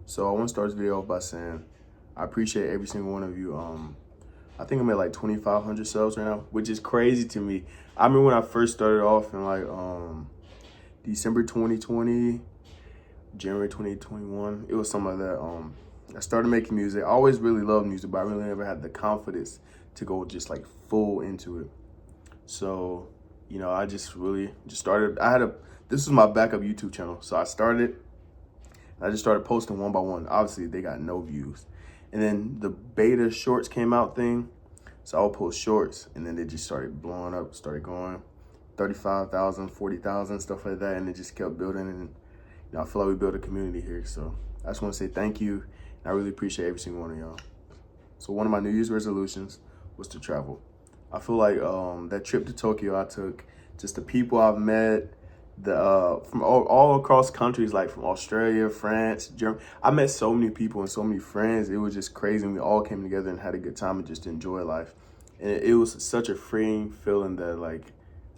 So I want to start this video off by saying I appreciate every single one of you. I think I'm at like 2,500 subs right now, which is crazy to me. I remember when I first started off in like December 2020, January 2021. It was something like that. I started making music. I always really loved music, but I really never had the confidence to go just like full into it. So, I just really just started. This was my backup YouTube channel. So I just started posting one by one. Obviously, they got no views. And then the beta shorts came out thing. So I would post shorts, and then they just started blowing up, started going 35,000, 40,000, stuff like that. And it just kept building. And I feel like we built a community here. So I just want to say thank you. And I really appreciate every single one of y'all. So one of my New Year's resolutions was to travel. I feel like that trip to Tokyo I took, just the people I've met, from all across countries, like from Australia, France, Germany. I met so many people and so many friends. It was just crazy. And we all came together and had a good time and just enjoy life. And it was such a freeing feeling that like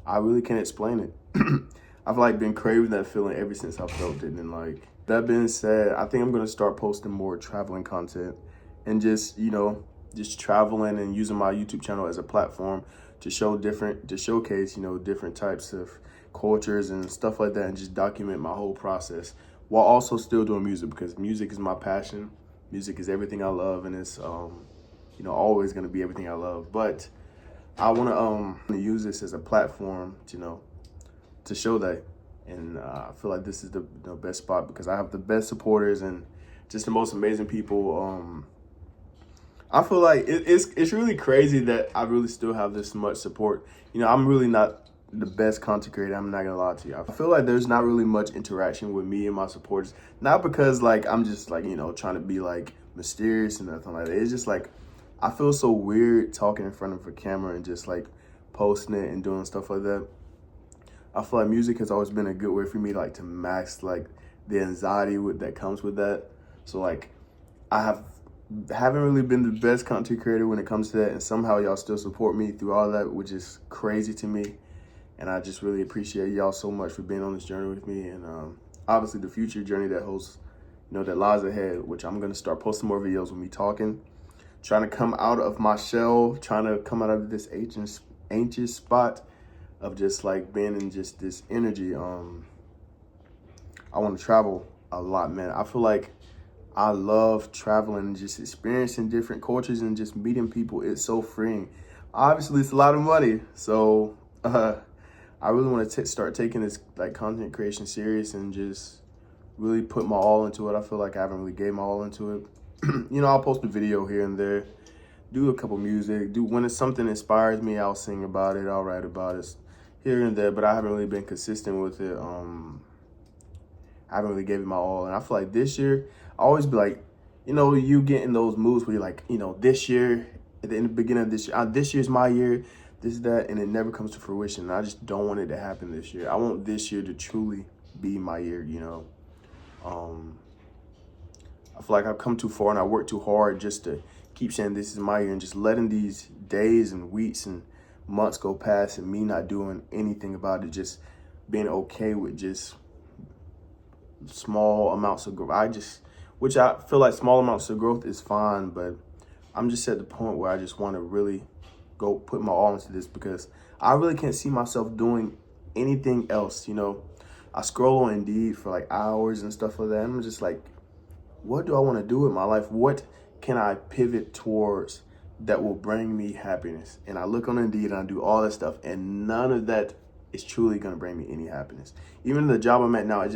I really can't explain it. I've like been craving that feeling ever since I felt it. And like that being said, I think I'm gonna start posting more traveling content and just traveling and using my YouTube channel as a platform to showcase different types of cultures and stuff like that, and just document my whole process while also still doing music, because music is my passion. Music is everything I love, and it's always going to be everything I love. But I want to use this as a platform to show that. And I feel like this is the best spot because I have the best supporters and just the most amazing people. I feel like it's really crazy that I really still have this much support. I'm really not the best content creator. I'm not gonna lie to you. I feel like there's not really much interaction with me and my supporters. Not because like I'm just like trying to be like mysterious and nothing like that. It's just like I feel so weird talking in front of a camera and just like posting it and doing stuff like that. I feel like music has always been a good way for me to mask like the anxiety that comes with that. So like haven't really been the best content creator when it comes to that, and somehow y'all still support me through all that, which is crazy to me. And I just really appreciate y'all so much for being on this journey with me, and obviously the future journey that holds, that lies ahead, which I'm gonna start posting more videos with me talking, trying to come out of my shell, trying to come out of this anxious spot of just like being in just this energy. I want to travel a lot, man. I feel like I love traveling and just experiencing different cultures and just meeting people. It's so freeing. Obviously, it's a lot of money, so I really want to start taking this like content creation serious and just really put my all into it. I feel like I haven't really gave my all into it. I'll post a video here and there, do a couple music, when it's something inspires me, I'll sing about it, I'll write about it here and there, but I haven't really been consistent with it. I haven't really gave it my all. And I feel like this year, I always be like, you get in those moods where you're like, this year, at the beginning of this year's my year, this, that, and it never comes to fruition. And I just don't want it to happen this year. I want this year to truly be my year, I feel like I've come too far and I worked too hard just to keep saying this is my year and just letting these days and weeks and months go past and me not doing anything about it, just being okay with just small amounts of growth. Which I feel like small amounts of growth is fine, but I'm just at the point where I just want to really go put my all into this because I really can't see myself doing anything else. I scroll on Indeed for like hours and stuff like that. And I'm just like, what do I want to do with my life? What can I pivot towards that will bring me happiness? And I look on Indeed and I do all that stuff, and none of that is truly going to bring me any happiness. Even the job I'm at now,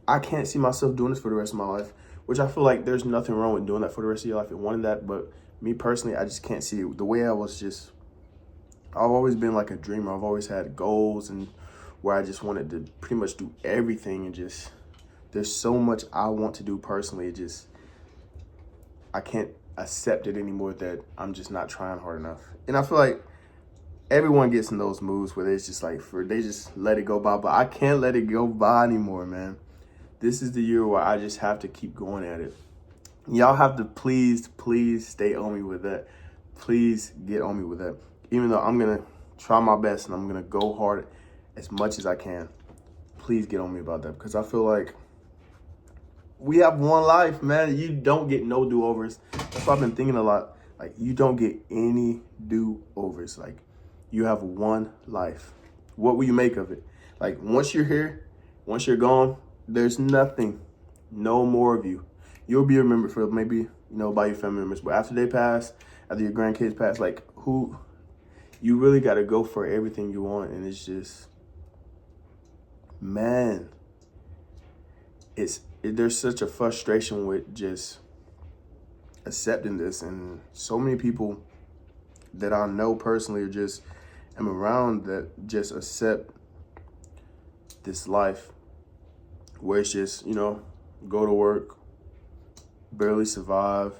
I can't see myself doing this for the rest of my life, which I feel like there's nothing wrong with doing that for the rest of your life and wanting that. But me personally, I just can't see it. The way I've always been like a dreamer. I've always had goals and where I just wanted to pretty much do everything, and just, there's so much I want to do personally. I can't accept it anymore that I'm just not trying hard enough. And I feel like everyone gets in those moods where it's just like, they just let it go by, but I can't let it go by anymore, man. This is the year where I just have to keep going at it. Y'all have to please stay on me with that. Please get on me with that. Even though I'm going to try my best and I'm going to go hard as much as I can. Please get on me about that, because I feel like we have one life, man. You don't get no do-overs. That's why I've been thinking a lot. Like, you don't get any do-overs. Like, you have one life. What will you make of it? Like, once you're here, once you're gone, there's nothing, no more of you. You'll be remembered for maybe, by your family members. But after they pass, after your grandkids pass, like, you really got to go for everything you want. And it's just, man, there's such a frustration with just accepting this. And so many people that I know personally or just am around that just accept this life where it's just, go to work, barely survive.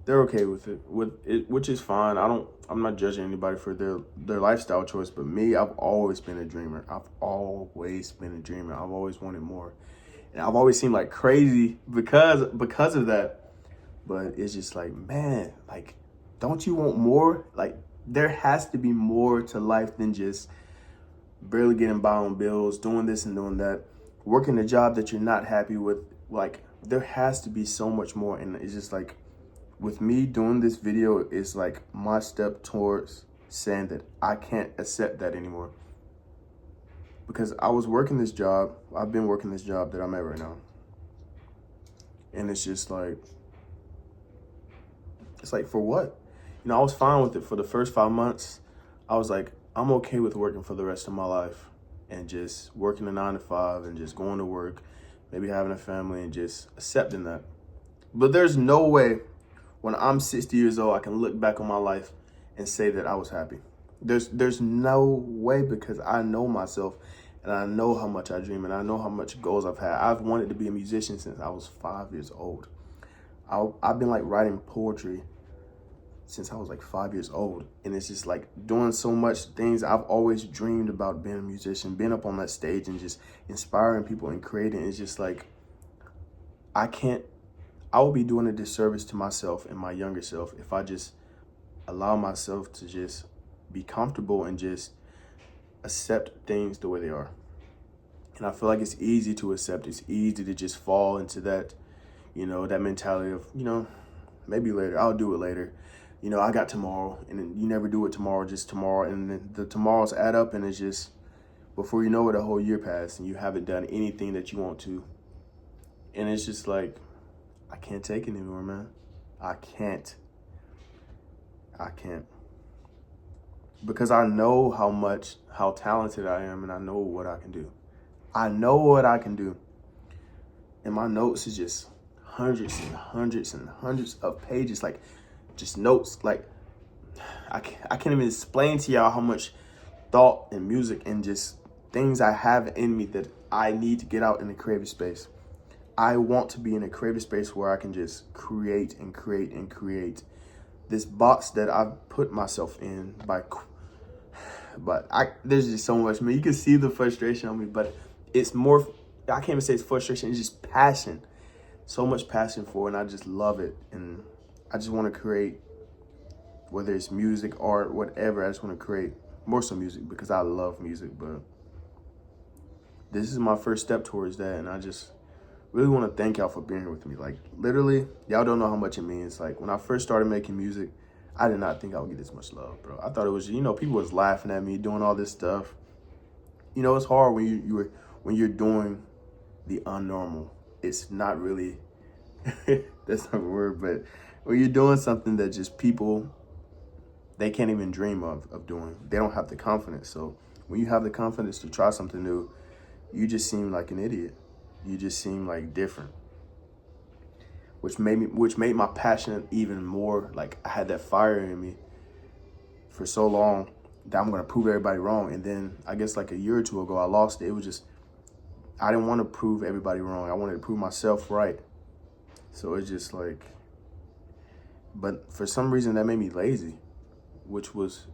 They're okay with it, which is fine. I'm not judging anybody for their lifestyle choice, but me, I've always been a dreamer. I've always wanted more. And I've always seemed like crazy because of that. But it's just like, man, like, don't you want more? Like, there has to be more to life than just barely getting by on bills, doing this and doing that, working a job that you're not happy with. Like, there has to be so much more. And it's just like, with me doing this video, it's like my step towards saying that I can't accept that anymore. Because I was working this job. I've been working this job that I'm at right now. And it's just like, for what? I was fine with it for the first 5 months. I was like, I'm okay with working for the rest of my life and just working a 9 to 5 and just going to work, maybe having a family and just accepting that. But there's no way when I'm 60 years old, I can look back on my life and say that I was happy. There's no way, because I know myself and I know how much I dream and I know how much goals I've had. I've wanted to be a musician since I was 5 years old. I've been like writing poetry since I was like 5 years old. And it's just like doing so much things. I've always dreamed about being a musician, being up on that stage and just inspiring people and creating. It's just like, I will be doing a disservice to myself and my younger self if I just allow myself to just be comfortable and just accept things the way they are. And I feel like it's easy to accept. It's easy to just fall into that, that mentality of, maybe later, I'll do it later. I got tomorrow, and then you never do it tomorrow, just tomorrow. And then the tomorrows add up, and it's just, before you know it, a whole year passed and you haven't done anything that you want to. And it's just like, I can't take it anymore, man. I can't. Because I know how talented I am, and I know what I can do. And my notes is just hundreds and hundreds and hundreds of pages, like just notes. Like, I can't even explain to y'all how much thought and music and just things I have in me that I need to get out in the creative space. I want to be in a creative space where I can just create and create and create. This box that I've put myself in there's just so much, man. You can see the frustration on me, but it's more, I can't even say it's frustration, it's just passion. So much passion for it, and I just love it. And I just want to create, whether it's music, art, whatever. I just want to create more so music because I love music. But this is my first step towards that, and I just really want to thank y'all for being here with me. Like, literally, y'all don't know how much it means. Like, when I first started making music, I did not think I would get this much love, bro. I thought it was, people was laughing at me doing all this stuff. It's hard when you're doing the unnormal. It's not really, that's not a word, but when you're doing something that just people, they can't even dream of doing. They don't have the confidence. So when you have the confidence to try something new, you just seem like an idiot. You just seem like different, which made my passion even more. Like, I had that fire in me for so long that I'm gonna prove everybody wrong. And then I guess like a year or two ago, I lost it. It was just, I didn't want to prove everybody wrong. I wanted to prove myself right. So it's just like, but for some reason that made me lazy, which was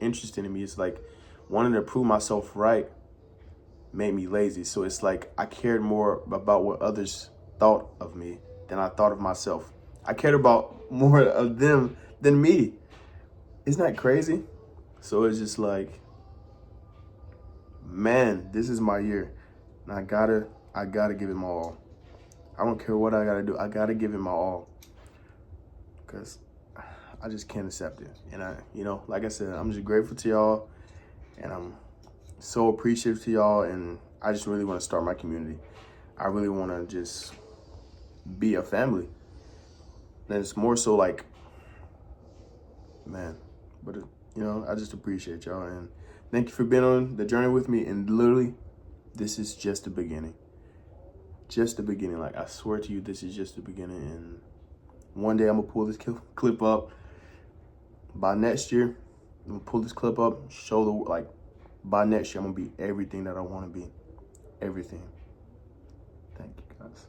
interesting to me. It's like wanting to prove myself right made me lazy. So it's like I cared more about what others thought of me than I thought of myself. I cared about more of them than me. Isn't that crazy? So it's just like, man, this is my year. And I gotta give it my all. I don't care what I gotta do. I gotta give it my all, because I just can't accept it. And like I said, I'm just grateful to y'all, and I'm so appreciative to y'all. And I just really want to start my community. I really want to just be a family. And it's more so like, man, but I just appreciate y'all, and thank you for being on the journey with me. And literally, this is just the beginning. Just the beginning. Like, I swear to you, this is just the beginning. And one day I'm gonna pull this clip up. By next year, I'm gonna pull this clip up, show by next year, I'm gonna be everything that I wanna be. Everything. Thank you, guys.